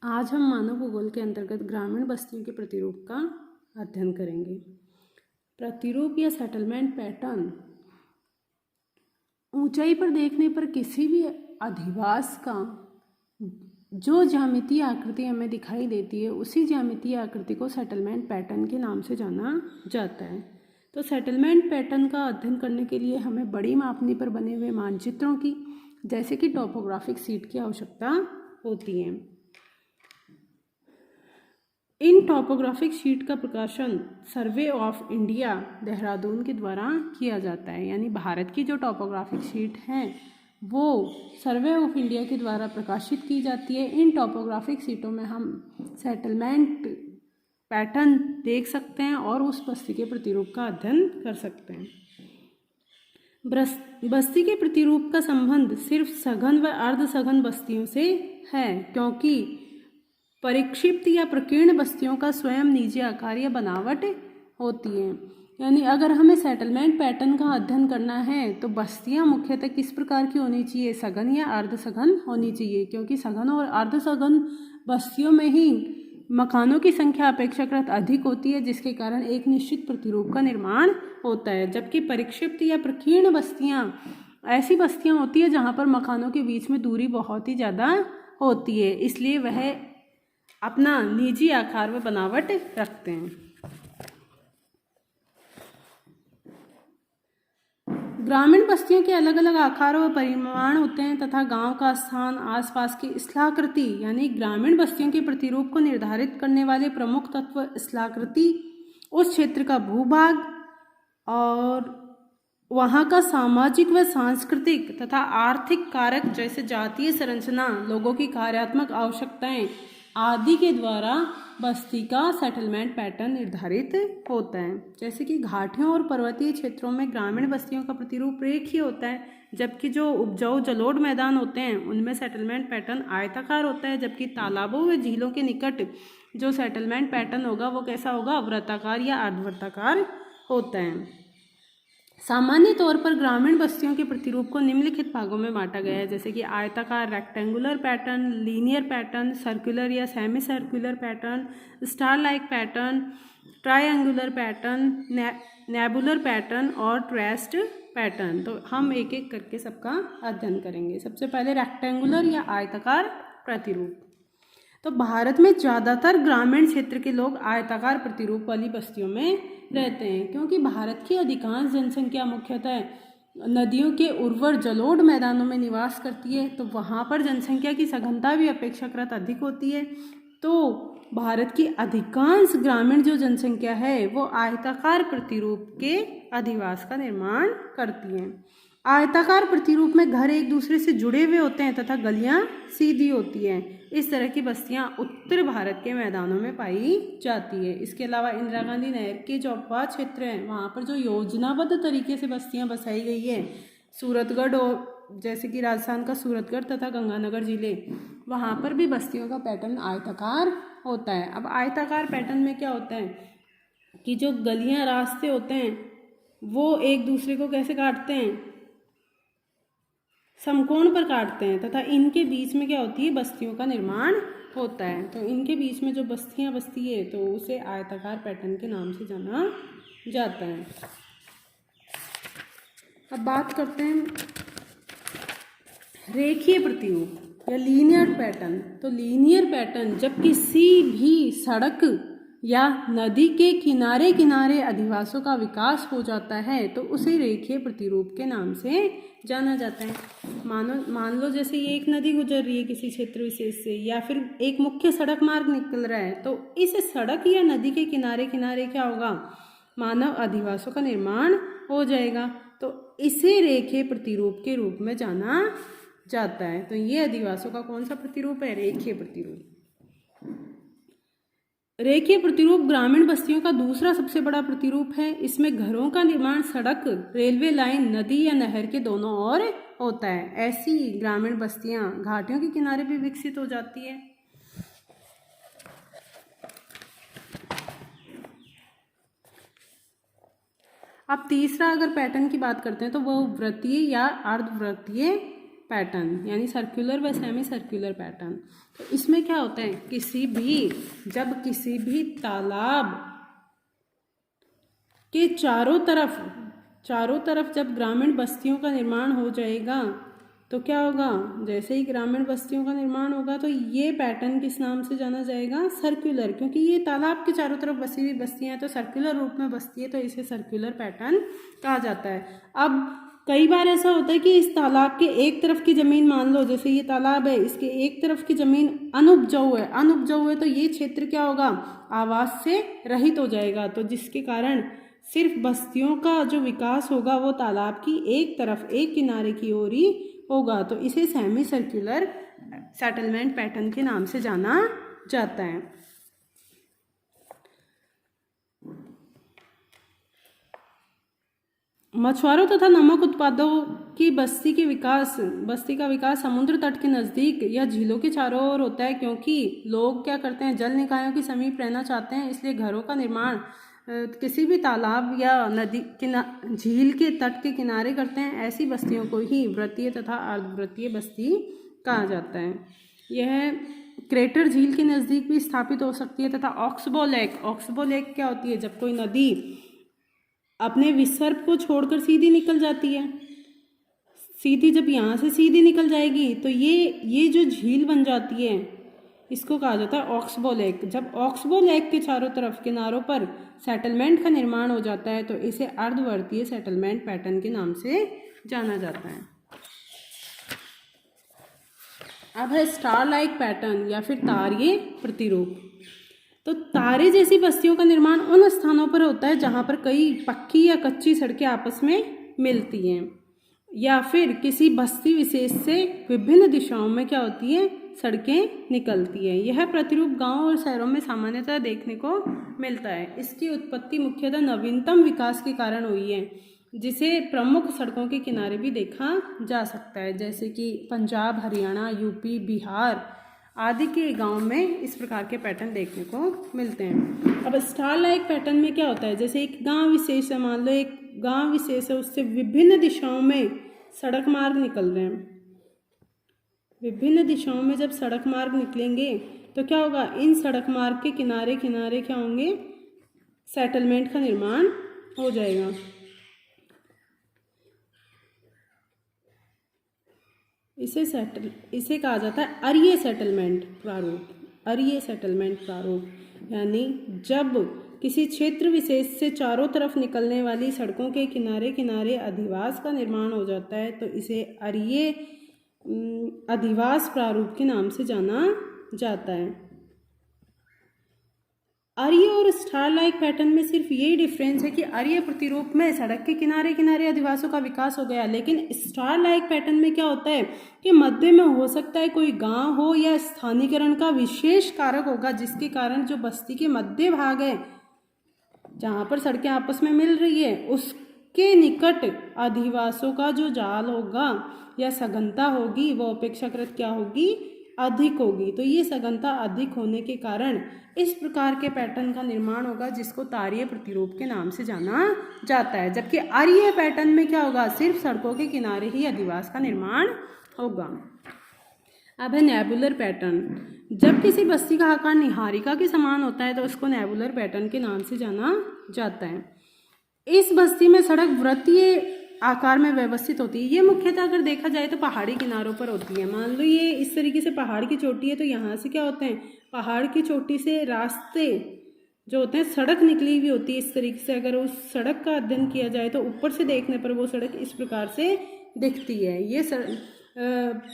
आज हम मानव भूगोल के अंतर्गत ग्रामीण बस्तियों के प्रतिरूप का अध्ययन करेंगे। प्रतिरूप या सेटलमेंट पैटर्न ऊंचाई पर देखने पर किसी भी अधिवास का जो ज्यामितीय आकृति हमें दिखाई देती है उसी ज्यामितीय आकृति को सेटलमेंट पैटर्न के नाम से जाना जाता है। तो सेटलमेंट पैटर्न का अध्ययन करने के लिए हमें बड़ी मापनी पर बने हुए मानचित्रों की जैसे कि टोपोग्राफिक शीट की आवश्यकता होती है। इन टॉपोग्राफिक शीट का प्रकाशन सर्वे ऑफ इंडिया देहरादून के द्वारा किया जाता है। यानी भारत की जो टॉपोग्राफिक शीट है वो सर्वे ऑफ इंडिया के द्वारा प्रकाशित की जाती है। इन टॉपोग्राफिक शीटों में हम सेटलमेंट पैटर्न देख सकते हैं और उस बस्ती के प्रतिरूप का अध्ययन कर सकते हैं। बस्ती के प्रतिरूप का संबंध सिर्फ सघन व अर्ध सघन बस्तियों से है, क्योंकि परिक्षिप्त या प्रकीर्ण बस्तियों का स्वयं निजी आकार या बनावट होती है। यानी अगर हमें सेटलमेंट पैटर्न का अध्ययन करना है तो बस्तियां मुख्यतः किस प्रकार की होनी चाहिए, सघन या अर्ध सघन होनी चाहिए, क्योंकि सघन और अर्ध सघन बस्तियों में ही मकानों की संख्या अपेक्षाकृत अधिक होती है, जिसके कारण एक निश्चित प्रतिरूप का निर्माण होता है। जबकि परिक्षिप्त या प्रकीर्ण बस्तियां ऐसी बस्तियां होती है जहां पर मकानों के बीच में दूरी बहुत ही ज़्यादा होती है, इसलिए वह अपना निजी आकार व बनावट रखते हैं। ग्रामीण बस्तियों के अलग अलग आकार व परिमाण होते हैं तथा गांव का स्थान, आसपास की स्थलाकृति, यानी ग्रामीण बस्तियों के प्रतिरूप को निर्धारित करने वाले प्रमुख तत्व स्थलाकृति, उस क्षेत्र का भूभाग और वहाँ का सामाजिक व सांस्कृतिक तथा आर्थिक कारक जैसे जातीय संरचना, लोगों की कार्यात्मक आवश्यकताएं आदि के द्वारा बस्ती का सेटलमेंट पैटर्न निर्धारित होता है। जैसे कि घाटियों और पर्वतीय क्षेत्रों में ग्रामीण बस्तियों का प्रतिरूप रेखीय होता है, जबकि जो उपजाऊ जलोढ़ मैदान होते हैं उनमें सेटलमेंट पैटर्न आयताकार होता है, जबकि तालाबों व झीलों के निकट जो सेटलमेंट पैटर्न होगा वो कैसा होगा, वृत्ताकार या अर्धवृत्ताकार होता है। सामान्य तौर पर ग्रामीण बस्तियों के प्रतिरूप को निम्नलिखित भागों में बांटा गया है, जैसे कि आयताकार rectangular pattern, linear pattern, circular या semi circular pattern, star like pattern, triangular pattern, nebular pattern और ट्रेस्ड पैटर्न। तो हम एक एक करके सबका अध्ययन करेंगे। सबसे पहले रेक्टेंगुलर या आयताकार प्रतिरूप। तो भारत में ज़्यादातर ग्रामीण क्षेत्र के लोग आयताकार प्रतिरूप वाली बस्तियों में रहते हैं, क्योंकि भारत की अधिकांश जनसंख्या मुख्यतः नदियों के उर्वर जलोढ़ मैदानों में निवास करती है, तो वहाँ पर जनसंख्या की सघनता भी अपेक्षाकृत अधिक होती है। तो भारत की अधिकांश ग्रामीण जो जनसंख्या है वो आयताकार प्रतिरूप के अधिवास का निर्माण करती है। आयताकार प्रतिरूप में घर एक दूसरे से जुड़े हुए होते हैं तथा गलियां सीधी होती हैं। इस तरह की बस्तियां उत्तर भारत के मैदानों में पाई जाती है। इसके अलावा इंदिरा गांधी नहर के जो अपवाद क्षेत्र हैं वहाँ पर जो योजनाबद्ध तरीके से बस्तियां बसाई गई है, सूरतगढ़ और जैसे कि राजस्थान का सूरतगढ़ तथा गंगानगर जिले, वहाँ पर भी बस्तियों का पैटर्न आयताकार होता है। अब आयताकार पैटर्न में क्या होता है कि जो गलियाँ रास्ते होते हैं वो एक दूसरे को कैसे काटते हैं, समकोण पर काटते हैं तथा इनके बीच में क्या होती है, बस्तियों का निर्माण होता है। तो इनके बीच में जो बस्तियां बसती है तो उसे आयताकार पैटर्न के नाम से जाना जाता है। अब बात करते हैं रेखीय प्रतिरूप या लीनियर पैटर्न। तो लीनियर पैटर्न जब किसी भी सड़क या नदी के किनारे किनारे अधिवासों का विकास हो जाता है तो उसे रेखीय प्रतिरूप के नाम से जाना जाता है। मान लो जैसे ये एक नदी गुजर रही है किसी क्षेत्र विशेष से, या फिर एक मुख्य सड़क मार्ग निकल रहा है, तो इस सड़क या नदी के किनारे किनारे क्या होगा, मानव अधिवासों का निर्माण हो जाएगा। तो इसे रेखीय प्रतिरूप के रूप में जाना जाता है। तो ये अधिवासों का कौन सा प्रतिरूप है, रेखीय प्रतिरूप। रेखीय प्रतिरूप ग्रामीण बस्तियों का दूसरा सबसे बड़ा प्रतिरूप है। इसमें घरों का निर्माण सड़क, रेलवे लाइन, नदी या नहर के दोनों ओर होता है। ऐसी ग्रामीण बस्तियां घाटियों के किनारे भी विकसित हो जाती है। अब तीसरा अगर पैटर्न की बात करते हैं तो वो वृत्तीय या अर्धवृत्तीय पैटर्न, यानी सर्कुलर व सेमी सर्कुलर पैटर्न। तो इसमें क्या होता है, जब किसी भी तालाब के चारों तरफ जब ग्रामीण बस्तियों का निर्माण हो जाएगा तो क्या होगा, जैसे ही ग्रामीण बस्तियों का निर्माण होगा तो ये पैटर्न किस नाम से जाना जाएगा, सर्कुलर, क्योंकि ये तालाब के चारों तरफ बसी हुई बस्तियां हैं तो सर्कुलर रूप में बसती है, तो इसे सर्कुलर पैटर्न कहा जाता है। अब कई बार ऐसा होता है कि इस तालाब के एक तरफ की ज़मीन, मान लो जैसे ये तालाब है, इसके एक तरफ की ज़मीन अनउपजाऊ है तो ये क्षेत्र क्या होगा, आवास से रहित हो जाएगा, तो जिसके कारण सिर्फ बस्तियों का जो विकास होगा वो तालाब की एक तरफ, एक किनारे की ओर ही होगा, तो इसे सेमी सर्कुलर सेटलमेंट पैटर्न के नाम से जाना जाता है। मछुआरों तथा नमक उत्पादों की बस्ती का विकास समुद्र तट के नज़दीक या झीलों के चारों ओर होता है, क्योंकि लोग क्या करते हैं, जल निकायों के समीप रहना चाहते हैं, इसलिए घरों का निर्माण किसी भी तालाब या नदी झील के तट के किनारे करते हैं। ऐसी बस्तियों को ही वृत्तीय तथा अर्धवृत्तीय बस्ती कहा जाता है। यह क्रेटर झील के नज़दीक भी स्थापित हो सकती है तथा ऑक्सबो लेक क्या होती है, जब कोई नदी अपने विसर्ग को छोड़कर सीधी निकल जाती है, जब यहाँ से सीधी निकल जाएगी तो ये जो झील बन जाती है इसको कहा जाता है ऑक्सबो लेक। जब ऑक्सबो लेक के चारों तरफ किनारों पर सेटलमेंट का निर्माण हो जाता है तो इसे अर्धवर्तीय सेटलमेंट पैटर्न के नाम से जाना जाता है। अब है स्टार लाइक पैटर्न या फिर तारीय प्रतिरूप। तो तारे जैसी बस्तियों का निर्माण उन स्थानों पर होता है जहाँ पर कई पक्की या कच्ची सड़कें आपस में मिलती हैं, या फिर किसी बस्ती विशेष से विभिन्न दिशाओं में क्या होती है, सड़कें निकलती है। यह प्रतिरूप गांव और शहरों में सामान्यतः देखने को मिलता है। इसकी उत्पत्ति मुख्यतः नवीनतम विकास के कारण हुई है, जिसे प्रमुख सड़कों के किनारे भी देखा जा सकता है, जैसे कि पंजाब, हरियाणा, यूपी, बिहार आदि के गांव में इस प्रकार के पैटर्न देखने को मिलते हैं। अब स्टार लाइक पैटर्न में क्या होता है, जैसे एक गांव विशेष है, मान लो एक गांव विशेष है, उससे विभिन्न दिशाओं में सड़क मार्ग निकल रहे हैं। विभिन्न दिशाओं में जब सड़क मार्ग निकलेंगे तो क्या होगा, इन सड़क मार्ग के किनारे किनारे क्या होंगे, सेटलमेंट का निर्माण हो जाएगा। इसे कहा जाता है अरीय सेटलमेंट प्रारूप। यानी जब किसी क्षेत्र विशेष से चारों तरफ निकलने वाली सड़कों के किनारे किनारे अधिवास का निर्माण हो जाता है तो इसे अरीय अधिवास प्रारूप के नाम से जाना जाता है। अरीय और स्टार लाइक पैटर्न में सिर्फ यही डिफरेंस है कि अरीय प्रतिरूप में सड़क के किनारे किनारे अधिवासों का विकास हो गया, लेकिन स्टार लाइक पैटर्न में क्या होता है कि मध्य में हो सकता है कोई गांव हो या स्थानीकरण का विशेष कारक होगा, जिसके कारण जो बस्ती के मध्य भाग है जहाँ पर सड़कें आपस में मिल रही है उसके निकट अधिवासों का जो जाल होगा या सघनता होगी वो अपेक्षाकृत क्या होगी, अधिक होगी। तो ये सघनता अधिक होने के कारण इस प्रकार के पैटर्न का निर्माण होगा, जिसको तारीय प्रतिरूप के नाम से जाना जाता है। जबकि अरीय पैटर्न में क्या होगा, सिर्फ सड़कों के किनारे ही अधिवास का निर्माण होगा। अब है नेबुलर पैटर्न। जब किसी बस्ती का आकार निहारिका के समान होता है तो उसको नेबुलर पैटर्न के नाम से जाना जाता है। इस बस्ती में सड़क वृत्तीय आकार में व्यवस्थित होती है। ये मुख्यतः अगर देखा जाए तो पहाड़ी किनारों पर होती है। मान लो ये इस तरीके से पहाड़ की चोटी है तो यहाँ से क्या होते हैं, पहाड़ की चोटी से रास्ते जो होते हैं, सड़क निकली हुई होती है। इस तरीके से अगर उस सड़क का अध्ययन किया जाए तो ऊपर से देखने पर वो सड़क इस प्रकार से दिखती है। ये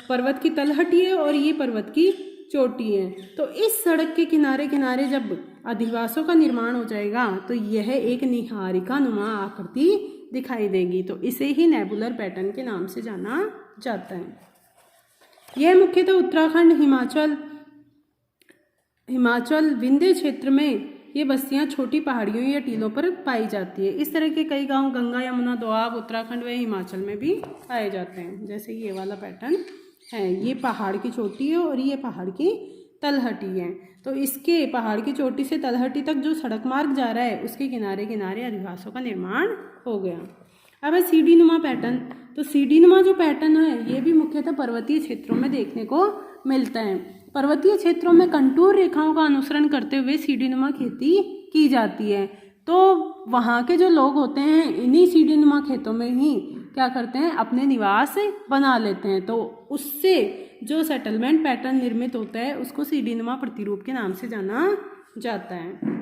पर्वत की तलहटी है और ये पर्वत की चोटी है। तो इस सड़क के किनारे किनारे जब अधिवासों का निर्माण हो जाएगा तो यह एक निहारिका नुमा आकृति दिखाई देगी, तो इसे ही नेबुलर पैटर्न के नाम से जाना जाता है। यह मुख्यतः उत्तराखंड, हिमाचल विंध्य क्षेत्र में ये बस्तियां छोटी पहाड़ियों या टीलों पर पाई जाती है। इस तरह के कई गांव गंगा, यमुना, दोआब, उत्तराखंड व हिमाचल में भी पाए जाते हैं। जैसे ये वाला पैटर्न है, ये पहाड़ की चोटी है और ये पहाड़ की तलहटी है। तो इसके पहाड़ की चोटी से तलहटी तक जो सड़क मार्ग जा रहा है उसके किनारे किनारे अधिवासों का निर्माण हो गया। अब है सीढ़ी नुमा पैटर्न। तो सीढ़ीनुमा जो पैटर्न है ये भी मुख्यतः पर्वतीय क्षेत्रों में देखने को मिलता है। पर्वतीय क्षेत्रों में कंटूर रेखाओं का अनुसरण करते हुए सीढ़ीनुमा खेती की जाती है। तो वहाँ के जो लोग होते हैं इन्हीं सीढ़ीनुमा खेतों में ही क्या करते हैं, अपने निवास बना लेते हैं। तो उससे जो सेटलमेंट पैटर्न निर्मित होता है उसको सीढ़ीनुमा प्रतिरूप के नाम से जाना जाता है।